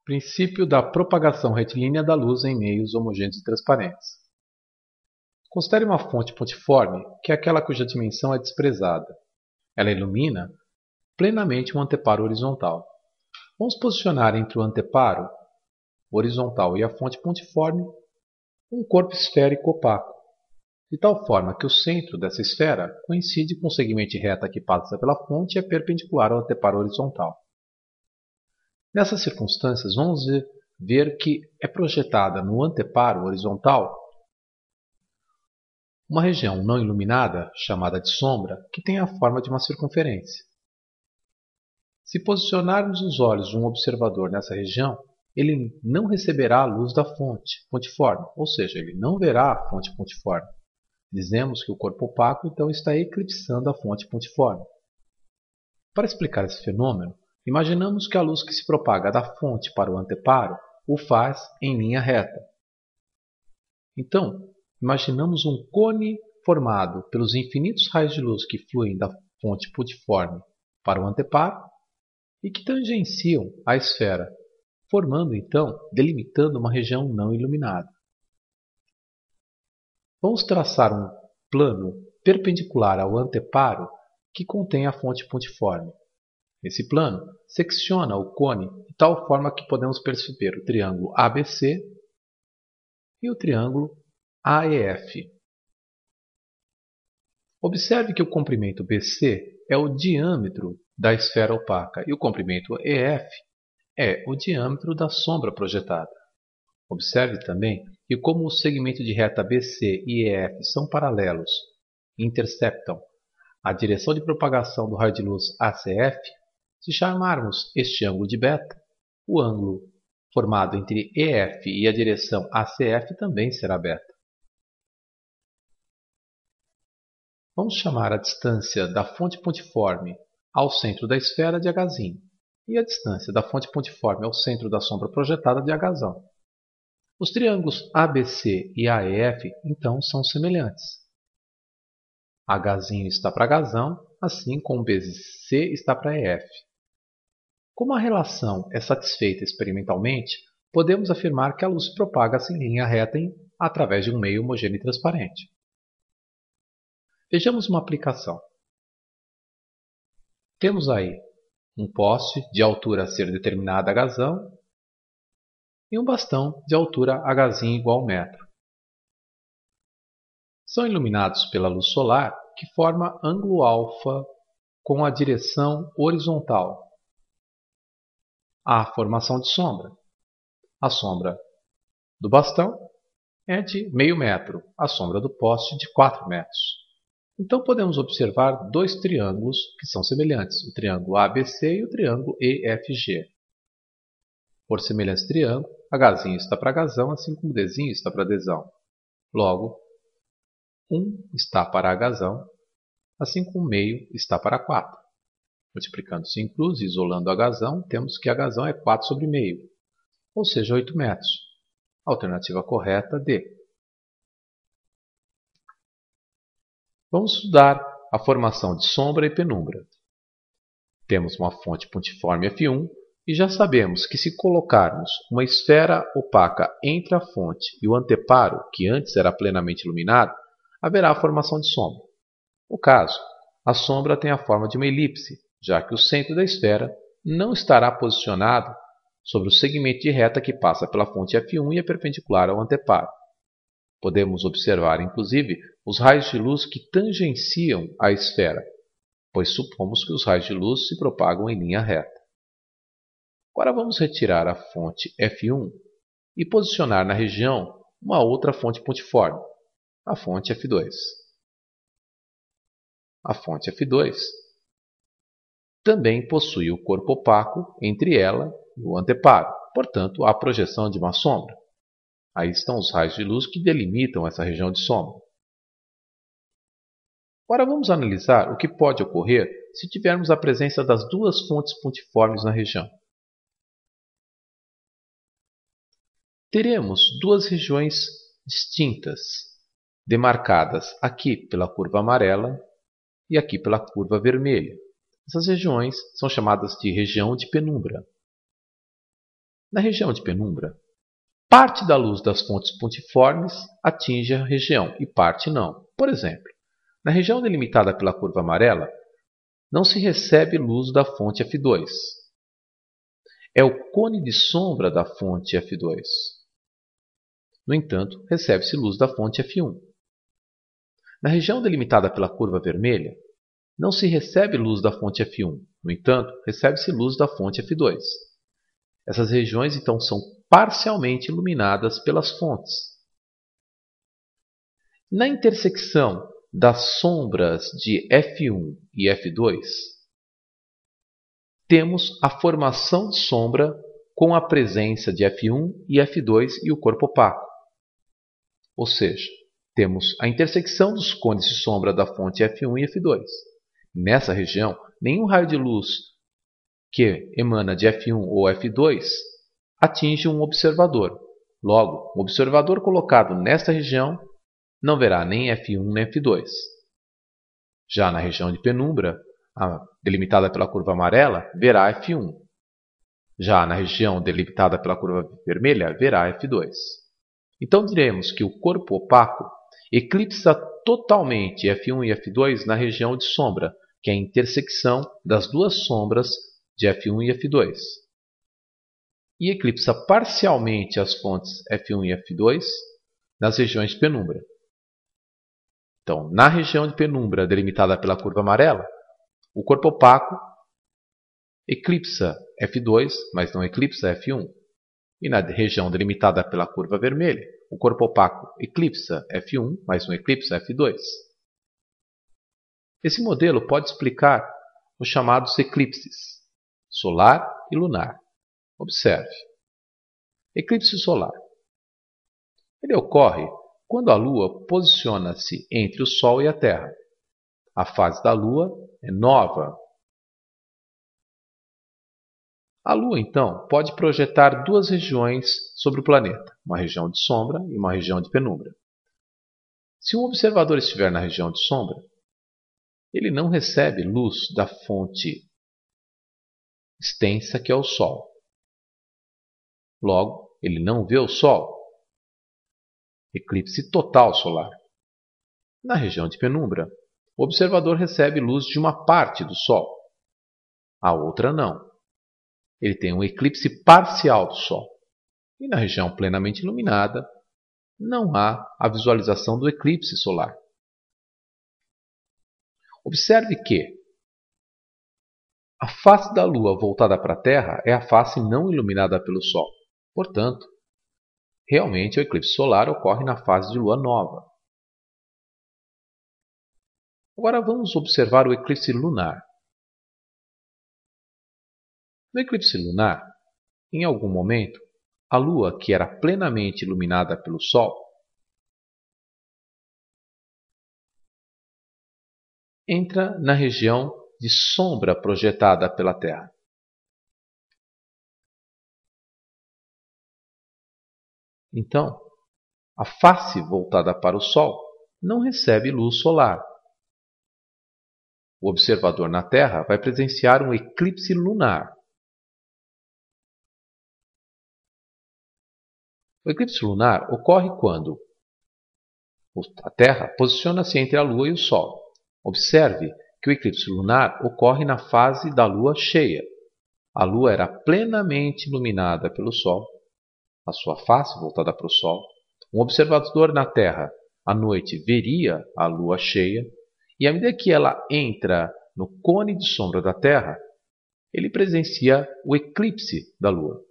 Princípio da propagação retilínea da luz em meios homogêneos e transparentes. Considere uma fonte pontiforme, que é aquela cuja dimensão é desprezada. Ela ilumina plenamente um anteparo horizontal. Vamos posicionar entre o anteparo horizontal e a fonte pontiforme um corpo esférico opaco, de tal forma que o centro dessa esfera coincide com o segmento de reta que passa pela fonte e é perpendicular ao anteparo horizontal. Nessas circunstâncias, vamos ver que é projetada no anteparo horizontal uma região não iluminada, chamada de sombra, que tem a forma de uma circunferência. Se posicionarmos os olhos de um observador nessa região, ele não receberá a luz da fonte pontiforme, ou seja, ele não verá a fonte pontiforme. Dizemos que o corpo opaco então está eclipsando a fonte pontiforme. Para explicar esse fenômeno, imaginamos que a luz que se propaga da fonte para o anteparo o faz em linha reta. Então, imaginamos um cone formado pelos infinitos raios de luz que fluem da fonte pontiforme para o anteparo e que tangenciam a esfera, formando então, delimitando uma região não iluminada. Vamos traçar um plano perpendicular ao anteparo que contém a fonte pontiforme. Esse plano secciona o cone de tal forma que podemos perceber o triângulo ABC e o triângulo AEF. Observe que o comprimento BC é o diâmetro da esfera opaca e o comprimento EF é o diâmetro da sombra projetada. Observe também que como o segmento de reta BC e EF são paralelos e interceptam a direção de propagação do raio de luz ACF, se chamarmos este ângulo de beta, o ângulo formado entre EF e a direção ACF também será beta. Vamos chamar a distância da fonte pontiforme ao centro da esfera de H' e a distância da fonte pontiforme ao centro da sombra projetada de H'. Os triângulos ABC e AEF, então, são semelhantes. H' está para H', assim como BC está para EF. Como a relação é satisfeita experimentalmente, podemos afirmar que a luz se propaga-se em linha reta através de um meio homogêneo e transparente. Vejamos uma aplicação. Temos aí um poste de altura a ser determinada H' e um bastão de altura H' igual a metro. São iluminados pela luz solar que forma ângulo alfa com a direção horizontal. Há formação de sombra. A sombra do bastão é de meio metro, a sombra do poste de 4 metros. Então podemos observar dois triângulos que são semelhantes, o triângulo ABC e o triângulo EFG. Por semelhante triângulo, H' está para H', assim como D' está para D'. Logo, 1 está para H', assim como meio está para 4. Multiplicando 5 cruz e isolando H', temos que H' é 4 sobre meio, ou seja, 8 metros. Alternativa correta, D. Vamos estudar a formação de sombra e penumbra. Temos uma fonte pontiforme F1 e já sabemos que se colocarmos uma esfera opaca entre a fonte e o anteparo, que antes era plenamente iluminado, haverá a formação de sombra. No caso, a sombra tem a forma de uma elipse, já que o centro da esfera não estará posicionado sobre o segmento de reta que passa pela fonte F1 e é perpendicular ao anteparo. Podemos observar, inclusive, os raios de luz que tangenciam a esfera, pois supomos que os raios de luz se propagam em linha reta. Agora vamos retirar a fonte F1 e posicionar na região uma outra fonte pontiforme, a fonte F2. A fonte F2 também possui o corpo opaco entre ela e o anteparo, portanto, há projeção de uma sombra. Aí estão os raios de luz que delimitam essa região de sombra. Agora vamos analisar o que pode ocorrer se tivermos a presença das duas fontes pontiformes na região. Teremos duas regiões distintas, demarcadas aqui pela curva amarela e aqui pela curva vermelha. Essas regiões são chamadas de região de penumbra. Na região de penumbra, parte da luz das fontes pontiformes atinge a região e parte não. Por exemplo, na região delimitada pela curva amarela, não se recebe luz da fonte F2. É o cone de sombra da fonte F2. No entanto, recebe-se luz da fonte F1. Na região delimitada pela curva vermelha, não se recebe luz da fonte F1. No entanto, recebe-se luz da fonte F2. Essas regiões, então, são parcialmente iluminadas pelas fontes. Na intersecção das sombras de F1 e F2, temos a formação de sombra com a presença de F1 e F2 e o corpo opaco. Ou seja, temos a intersecção dos cones de sombra da fonte F1 e F2. Nessa região, nenhum raio de luz que emana de F1 ou F2 atinge um observador. Logo, um observador colocado nesta região não verá nem F1 nem F2. Já na região de penumbra, delimitada pela curva amarela, verá F1. Já na região delimitada pela curva vermelha, verá F2. Então diremos que o corpo opaco eclipsa totalmente F1 e F2 na região de sombra, que é a intersecção das duas sombras de F1 e F2. E eclipsa parcialmente as fontes F1 e F2 nas regiões de penumbra. Então, na região de penumbra delimitada pela curva amarela, o corpo opaco eclipsa F2, mas não eclipsa F1. E na região delimitada pela curva vermelha, o corpo opaco eclipsa F1, mas não eclipsa F2. Esse modelo pode explicar os chamados eclipses solar e lunar. Observe. Eclipse solar. Ele ocorre quando a Lua posiciona-se entre o Sol e a Terra. A fase da Lua é nova. A Lua, então, pode projetar duas regiões sobre o planeta, uma região de sombra e uma região de penumbra. Se um observador estiver na região de sombra, ele não recebe luz da fonte extensa que é o Sol. Logo, ele não vê o Sol. Eclipse total solar. Na região de penumbra, o observador recebe luz de uma parte do Sol. A outra não. Ele tem um eclipse parcial do Sol. E na região plenamente iluminada, não há a visualização do eclipse solar. Observe que a face da Lua voltada para a Terra é a face não iluminada pelo Sol. Portanto, realmente o eclipse solar ocorre na fase de Lua nova. Agora vamos observar o eclipse lunar. No eclipse lunar, em algum momento, a Lua, que era plenamente iluminada pelo Sol, entra na região de sombra projetada pela Terra. Então, a face voltada para o Sol não recebe luz solar. O observador na Terra vai presenciar um eclipse lunar. O eclipse lunar ocorre quando a Terra posiciona-se entre a Lua e o Sol. Observe que o eclipse lunar ocorre na fase da Lua cheia. A Lua era plenamente iluminada pelo Sol, a sua face voltada para o Sol. Um observador na Terra, à noite, veria a Lua cheia, e à medida que ela entra no cone de sombra da Terra, ele presencia o eclipse da Lua.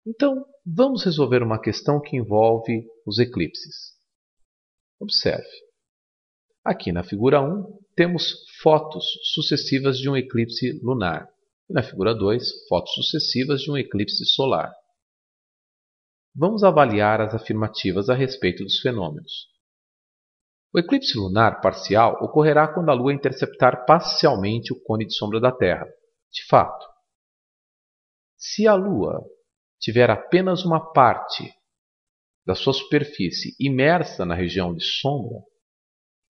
Então, vamos resolver uma questão que envolve os eclipses. Observe. Aqui na figura 1, temos fotos sucessivas de um eclipse lunar. E na figura 2, fotos sucessivas de um eclipse solar. Vamos avaliar as afirmativas a respeito dos fenômenos. O eclipse lunar parcial ocorrerá quando a Lua interceptar parcialmente o cone de sombra da Terra. De fato, se a Lua tiver apenas uma parte da sua superfície imersa na região de sombra,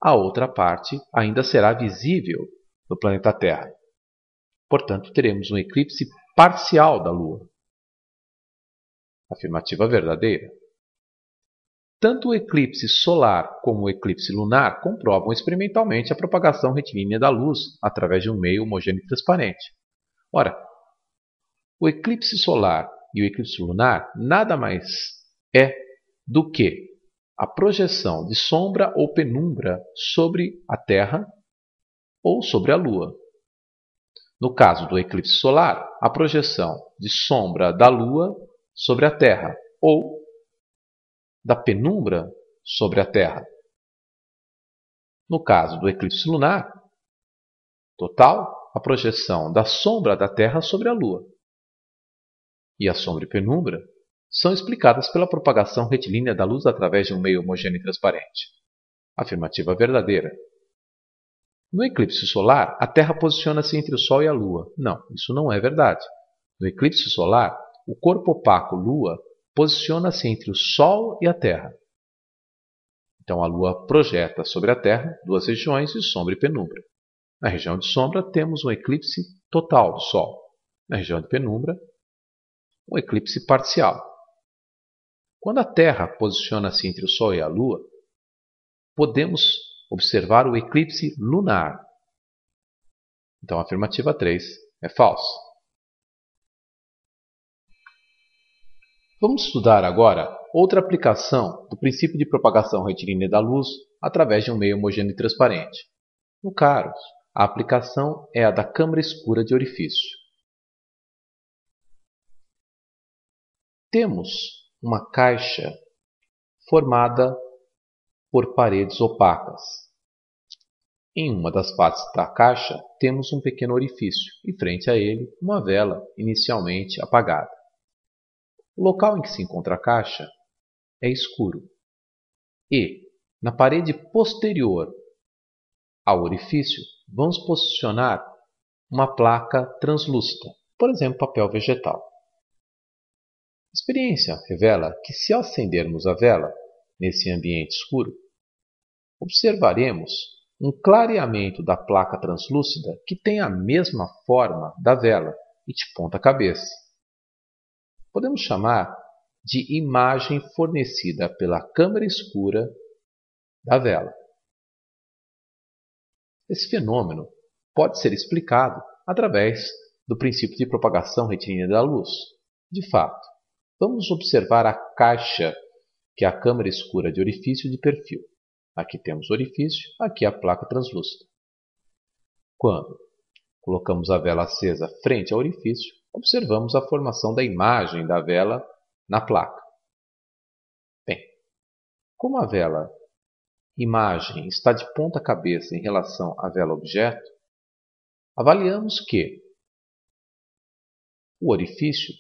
a outra parte ainda será visível no planeta Terra. Portanto, teremos um eclipse parcial da Lua. Afirmativa verdadeira. Tanto o eclipse solar como o eclipse lunar comprovam experimentalmente a propagação retilínea da luz através de um meio homogêneo e transparente. Ora, o eclipse solar e o eclipse lunar nada mais é do que a projeção de sombra ou penumbra sobre a Terra ou sobre a Lua. No caso do eclipse solar, a projeção de sombra da Lua sobre a Terra ou da penumbra sobre a Terra. No caso do eclipse lunar total, a projeção da sombra da Terra sobre a Lua. E a sombra e penumbra são explicadas pela propagação retilínea da luz através de um meio homogêneo e transparente. Afirmativa verdadeira. No eclipse solar, a Terra posiciona-se entre o Sol e a Lua. Não, isso não é verdade. No eclipse solar, o corpo opaco Lua posiciona-se entre o Sol e a Terra. Então a Lua projeta sobre a Terra duas regiões de sombra e penumbra. Na região de sombra temos um eclipse total do Sol. Na região de penumbra, um eclipse parcial. Quando a Terra posiciona-se entre o Sol e a Lua, podemos observar o eclipse lunar. Então a afirmativa 3 é falsa. Vamos estudar agora outra aplicação do princípio de propagação retilínea da luz através de um meio homogêneo e transparente. No caso, a aplicação é a da câmara escura de orifício. Temos uma caixa formada por paredes opacas. Em uma das partes da caixa temos um pequeno orifício e frente a ele uma vela inicialmente apagada. O local em que se encontra a caixa é escuro e, na parede posterior ao orifício, vamos posicionar uma placa translúcida, por exemplo, papel vegetal. A experiência revela que, se acendermos a vela nesse ambiente escuro, observaremos um clareamento da placa translúcida que tem a mesma forma da vela e de ponta cabeça. Podemos chamar de imagem fornecida pela câmara escura da vela. Esse fenômeno pode ser explicado através do princípio de propagação retilínea da luz. De fato, vamos observar a caixa, que é a câmara escura de orifício de perfil. Aqui temos o orifício, aqui a placa translúcida. Quando colocamos a vela acesa frente ao orifício, observamos a formação da imagem da vela na placa. Bem, como a vela imagem está de ponta cabeça em relação à vela objeto, avaliamos que o orifício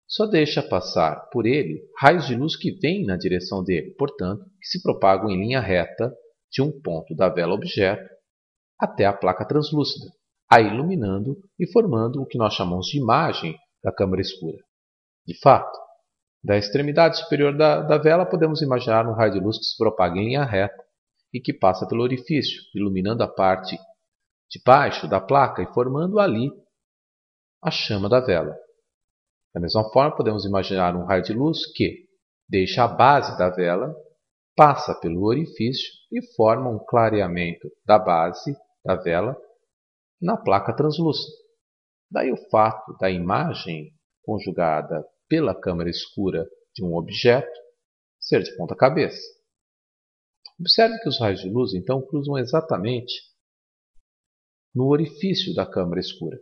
só deixa passar por ele raios de luz que vêm na direção dele, portanto, que se propagam em linha reta de um ponto da vela objeto até a placa translúcida, a iluminando e formando o que nós chamamos de imagem da câmara escura. De fato, da extremidade superior da vela podemos imaginar um raio de luz que se propaga em linha reta e que passa pelo orifício, iluminando a parte de baixo da placa e formando ali a chama da vela. Da mesma forma, podemos imaginar um raio de luz que deixa a base da vela, passa pelo orifício e forma um clareamento da base da vela na placa translúcida. Daí o fato da imagem conjugada pela câmara escura de um objeto ser de ponta cabeça. Observe que os raios de luz então cruzam exatamente no orifício da câmara escura.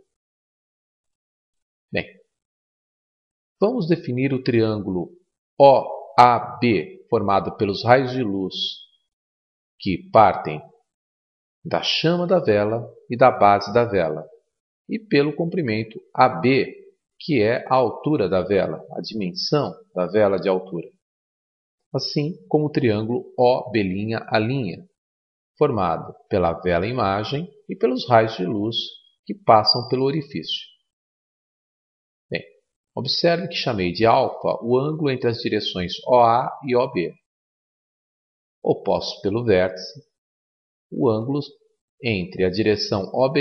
Bem, vamos definir o triângulo OAB formado pelos raios de luz que partem da chama da vela e da base da vela, e pelo comprimento AB, que é a altura da vela, a dimensão da vela de altura. Assim como o triângulo OB', formado pela vela imagem e pelos raios de luz que passam pelo orifício. Bem, observe que chamei de alfa o ângulo entre as direções OA e OB. Oposto pelo vértice, o ângulo entre a direção OB'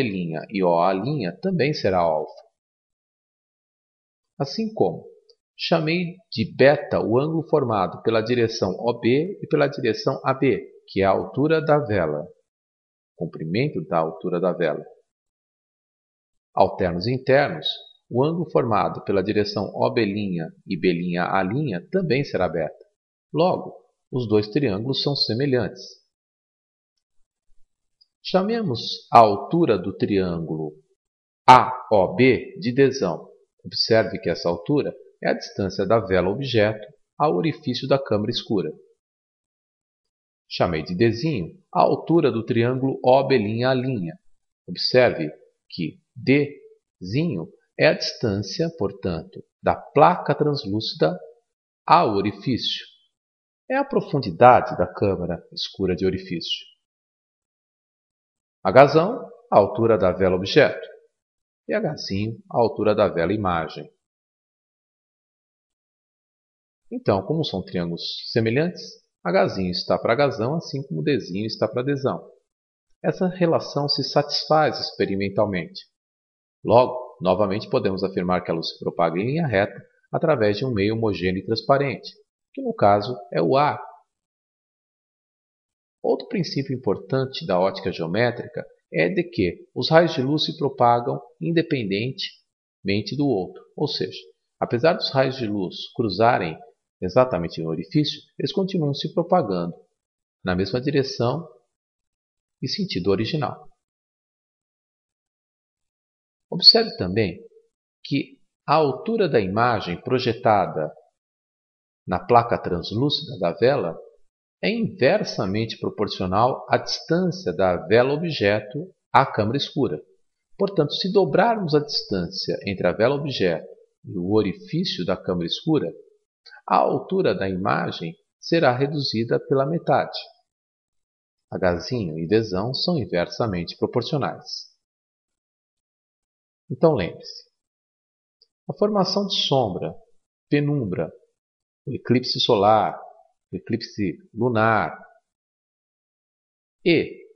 e OA' também será alfa. Assim como chamei de beta o ângulo formado pela direção OB e pela direção AB, que é a altura da vela, comprimento da altura da vela. Alternos internos, o ângulo formado pela direção OB' e B'A' também será beta. Logo, os dois triângulos são semelhantes. Chamemos a altura do triângulo AOB de Dzão. Observe que essa altura é a distância da vela objeto ao orifício da câmara escura. Chamei de Dzinho a altura do triângulo OB'A'. Observe que Dzinho é a distância, portanto, da placa translúcida ao orifício. É a profundidade da câmara escura de orifício. Hzão, a altura da vela objeto. E Hzinho, a altura da vela imagem. Então, como são triângulos semelhantes, Hzinho está para Hzão, assim como Dzinho está para Dzão. Essa relação se satisfaz experimentalmente. Logo, novamente podemos afirmar que a luz se propaga em linha reta através de um meio homogêneo e transparente, que no caso é o ar. Outro princípio importante da ótica geométrica é de que os raios de luz se propagam independentemente do outro, ou seja, apesar dos raios de luz cruzarem exatamente no orifício, eles continuam se propagando na mesma direção e sentido original. Observe também que a altura da imagem projetada na placa translúcida da vela é inversamente proporcional à distância da vela objeto à câmara escura. Portanto, se dobrarmos a distância entre a vela objeto e o orifício da câmara escura, a altura da imagem será reduzida pela metade. Hzinho e Dzão são inversamente proporcionais. Então lembre-se, a formação de sombra, penumbra, o eclipse solar, o eclipse lunar e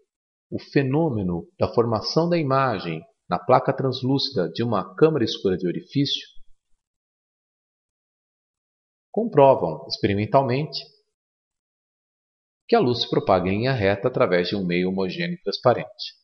o fenômeno da formação da imagem na placa translúcida de uma câmara escura de orifício comprovam experimentalmente que a luz se propaga em linha reta através de um meio homogêneo e transparente.